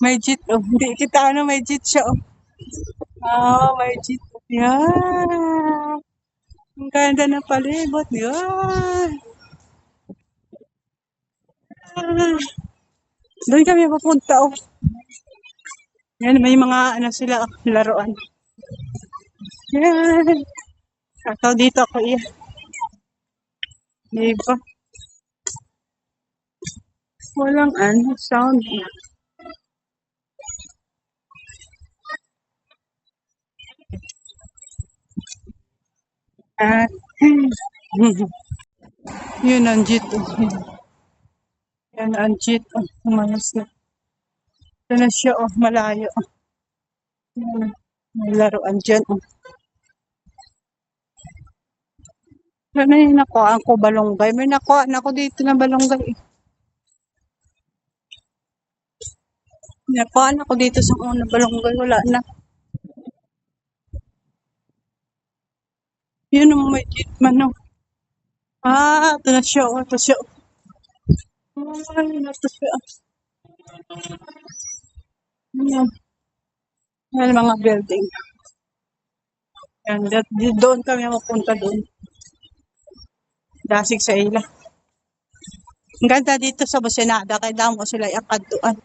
May jeep, oh. Hindi kita ano, may jeep siya, oh. Oh, may jeep. Yan. Ang ganda ng palibot. Yan. Ah, doon kami papunta, oh. Yan, may mga ano sila, oh, laruan. Yan. Ako dito ako, iya. Diba? Walang ano, sound. Ah, yun ang jeep, oh. Yan ang jeep, oh. Umalas na. Ito na siya, oh, malayo. Oh. Yan. May laruan dyan, oh. Ano yung nakuhaan ko balonggay? May nakuhaan ako dito na balonggay, eh. Nakuhaan ako dito sa una balonggay. Wala na. Yun ang may jeep man, oh. Ah, ito na siya, oh. Ito siya, oh. Ay, ito siya. Yan. Yan mga building. Yan, doon kami mapunta doon. Dasig sa ila. Ang ganda dito sa Busenada, kaya damo sila iakad doon.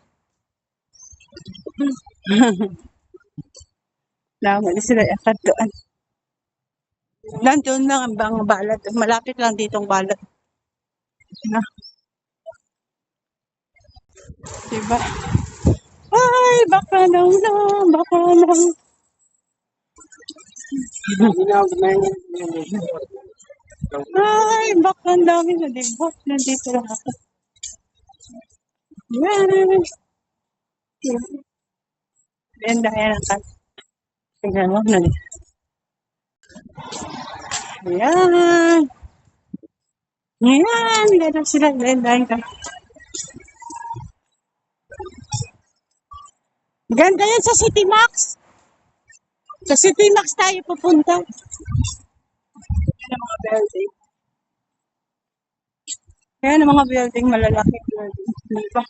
Damo sila iakad doon. Doon lang ang bang balat. Malapit lang ditong balat. Na, diba? Ay, baka lang na, baka lang. Ay, baka ang dami na libot. Nandito lang ako. Yan. Yan, dahil ang kat. Tingnan mo, Yan. Yan, gano'n sila. Dahil ka. Ganda yan sa City Max. Sa City Max tayo pupunta. Yan ang mga building. Yan ang mga building, malalaki building. Diba?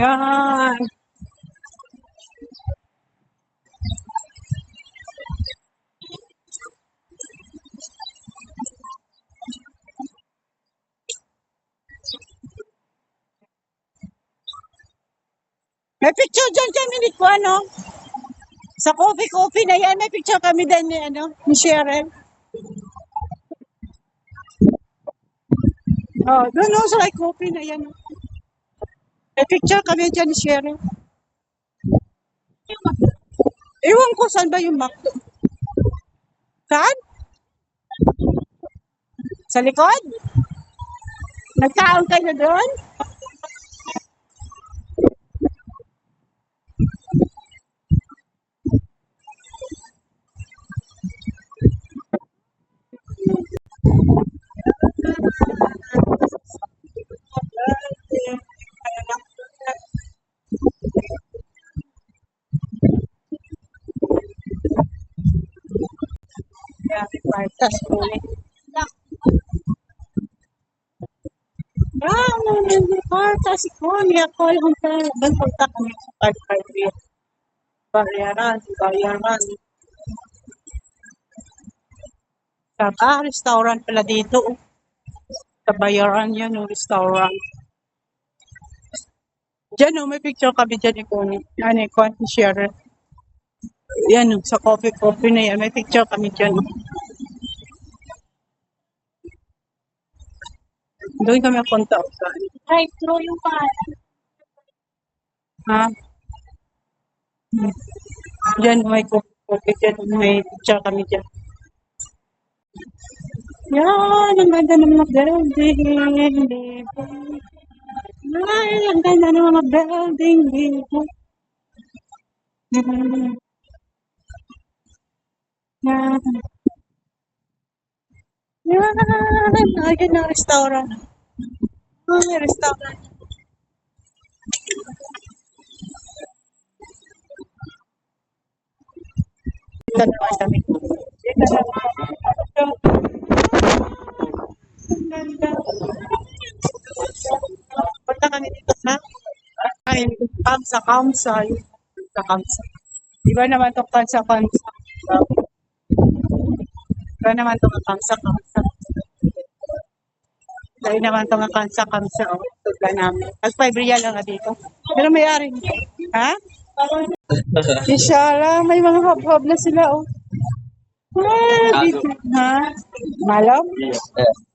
Yan. May picture dyan kami ni ano? Sa coffee na yan, may picture kami din ni, ano, ni Cheryl. Oh, doon oh, sa coffee na yan. May picture kami dyan ni Cheryl. Ewan ko saan ba yung McDo. Saan? Sa likod? Nagkaon kayo doon? Martas ulit. Ah, Martas Connie. Ako yung punta kami sa 5-5 bayaran. Restaurant pala dito. Sa bayaran yan, yung restaurant. Diyan, oh, may picture kami dyan ni Connie. Ano, Connie share. Yan, sa coffee na yan. May picture kami dyan. Doon kami punta. Drive-thru yung pangalan. Ha? Diyan, may coffee dyan. May picture kami dyan. Yan, ang ganda ng mga building. Ay, ang ganda ng mga building dito. Yan. Yan. Ayun ang restaurant. Ay, restaurant. Dito naman kami. Dito naman. Ang ganda. Punta kami dito sa Kamsa, kamsa. Sa kamsa. Iba naman to kamsa, kamsa. Iba naman to kamsa, kamsa. Dahil naman to kamsa, kamsa. Oh, tugla namin. Pag 5 real lang nga dito. Pero may ari. Ha? Inshallah, may mga hub-hub na sila, oh. Ah, dito. Ha? Malom?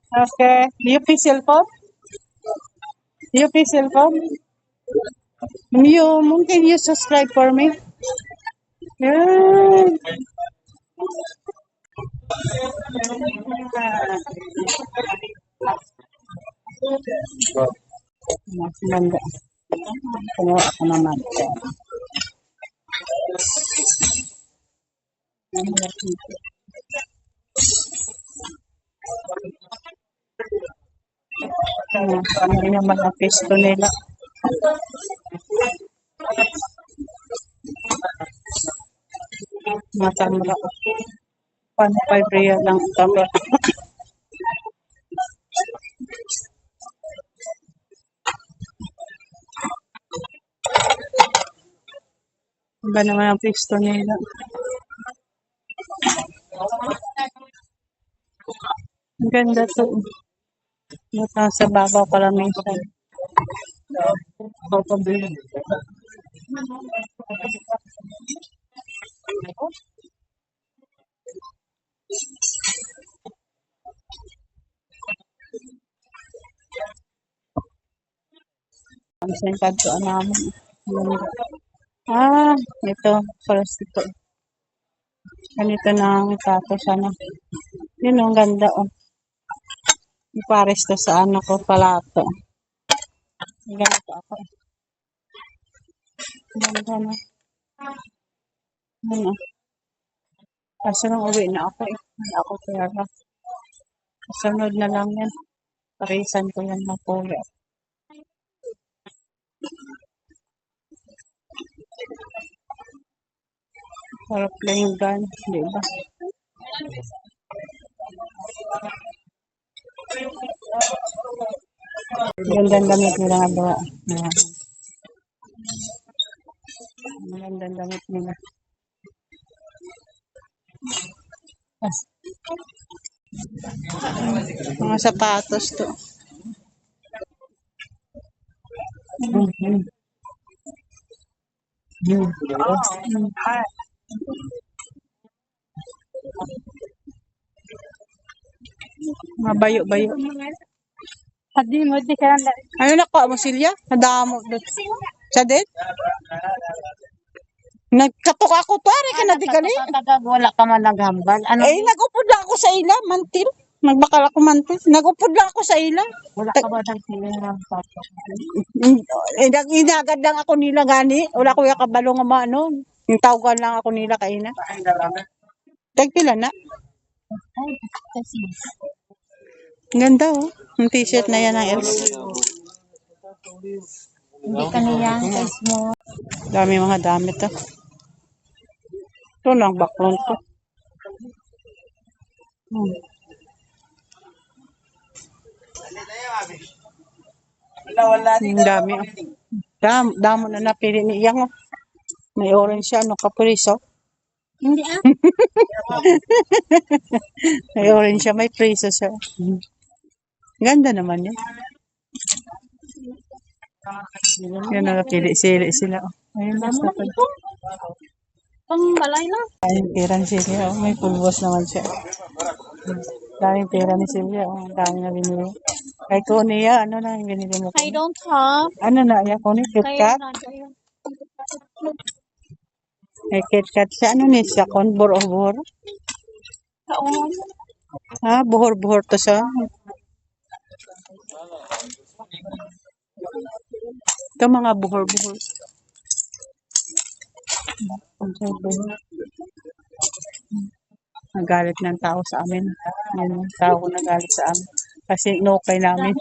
Okay. Do you pay cellphone? Do you pay cellphone? Can you subscribe for me? Yeah. Mas manda. Kumuha ako naman. Ano naman ang pesto nila? Matamra. Paano 5 real lang ang tamra? Iba naman ang pesto nila. Ang ganda to. Sa babaw pala minsan. Ang sentad to namin. Ah, ito. First ito. Ganito na ang tapos ano. Yun ang ganda oh. Ipares to sa ano ko palato. Ganito ako. Ganda na. Ano. Kaso nang uwi na ako eh. Hindi ako pera. Kasunod na lang yan. Parisan ko yan na pula. Para playing gun. Di ba? Gandang damit nila nga ba? Gandang damit nila. Mga sapatos to. Mabayo-bayo. Hadi mo di ka na. Ano na ko mo Silya? Nadamo dot. Sa det? Nagkatok ako to ari ka na di gali. Wala ka man naghambal. Ano? Eh nagupod lang ako sa ila, mantil. Nagbakal ako mantil. Nagupod lang ako sa ila. Wala ka ba ng feeling ng papa? Eh inagad lang ako nila gani. Wala ko ya kabalo nga maano. Yung tawagan lang ako nila kaina. Tagpila na. Ay, kasi. Ganda oh. Yung t-shirt na yan ng Els. Hindi ka niya, guys mo. Dami mga damit to. Ito lang baklong to. Ang dami oh. Damo na napili ni Iyang oh. May orange siya, ano kapriso. Hindi ah. May orange siya, may priso siya. Ganda naman yun. Yan napili-sili sila. Oh. Ayun na sa pag. Pang balay lang. Daming pera ni Silya. Oh. May pulbos naman siya. Daming pera ni Silya. Oh. Dami na binili. Kay Kuya, ano na yung binili mo? I don't have. Ano na, yan Kuya? KitKat? May KitKat siya. Ano ni siya? Buhor-buhor? Kaon. Ha? Buhor-buhor to siya. Ito mga buhor-buhor. Nagalit ng tao sa amin. Yung tao nagalit sa amin. Kasi inokay namin.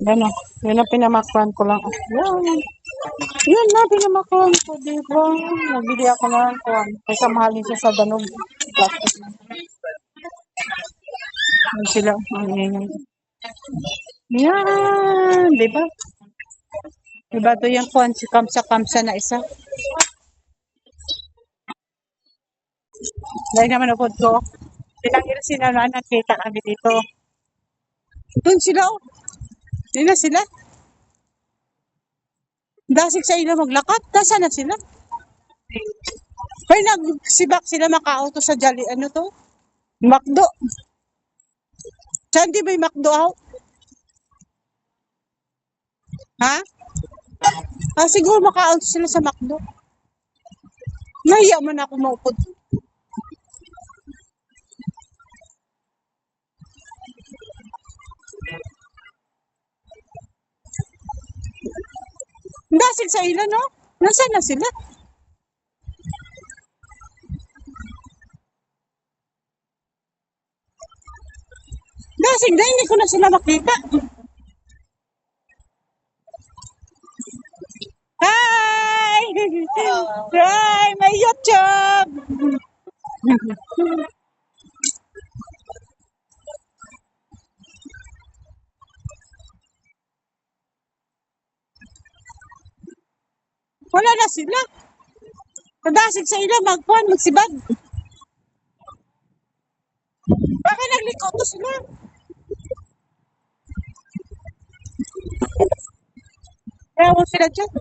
Yan o. Yun ang pinamakwan ko lang. Yan. Yun na, pinamakwan ko. Diba? Nagbili ako ng kuwan. Kasi mahalin siya sa danog. Plastic. Yan sila. Ang ingay. Yan, di ba? Di ba ito yung si kamsa-kamsa na isa? Dahil naman upod ko. Ilang sila na nakita kami dito. Doon sila oh. Hindi na sila. Dasig sa ila maglakat. Nasaan na sila? Hoy, nagsibak sila makauto sa Jolly. Ano to? Macdo. Saan di ba yung Macdo out? Ha? Siguro makauto sila sa Macdo. Nahiya man ako maupod. Dasig sa ila, no? Nasaan na sila? Dasig na, hindi ko na sila makita. Hi! Hi! May YouTube! Wala na sila. Nadasig sa ila, magsibad. Baka nagliko to sila. Kaya mo sila dyan.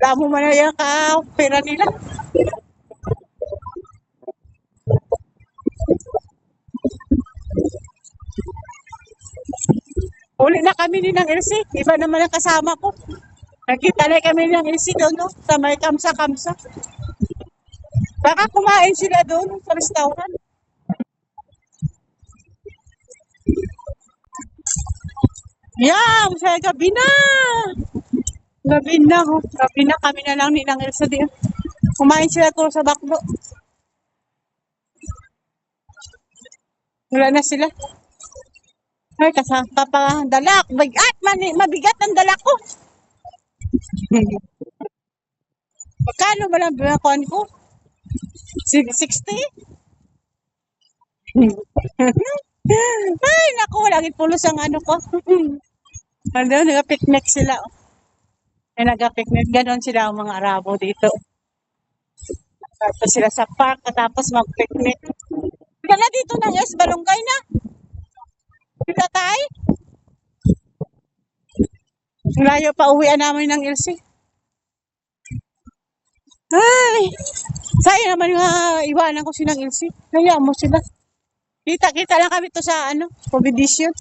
Damo man na yung pera nila. Uli na kami ni ng LC. Iba naman ang kasama ko. Nakita na kami ng LC doon, no? Sa may kamsa-kamsa. Baka kumain sila doon sa restaurant. Yeah, masaya gabi na. Gabi na, oh. Gabi na kami na lang ni ng LC din. Kumain sila doon sa bakdo. Wala na sila. Ay, kasama pa dalak. Mabigat ang dalak ko. Magkano ba lang binakuan ko? 60? Ay, naku, lagi pulos ang ano ko. Ano, nag-picnic sila. Ay, nag-picnic. Ganon sila ang mga Arabo dito. Tapos sila sa park, katapos mag-picnic. Kaya dito ng Balongay na. Dito tayo. Layo pa uwian namin ng LC. Ay, sayang naman yung iwanan ko silang LC. Kaya mo sila. Kita-kita lang kami to sa competition.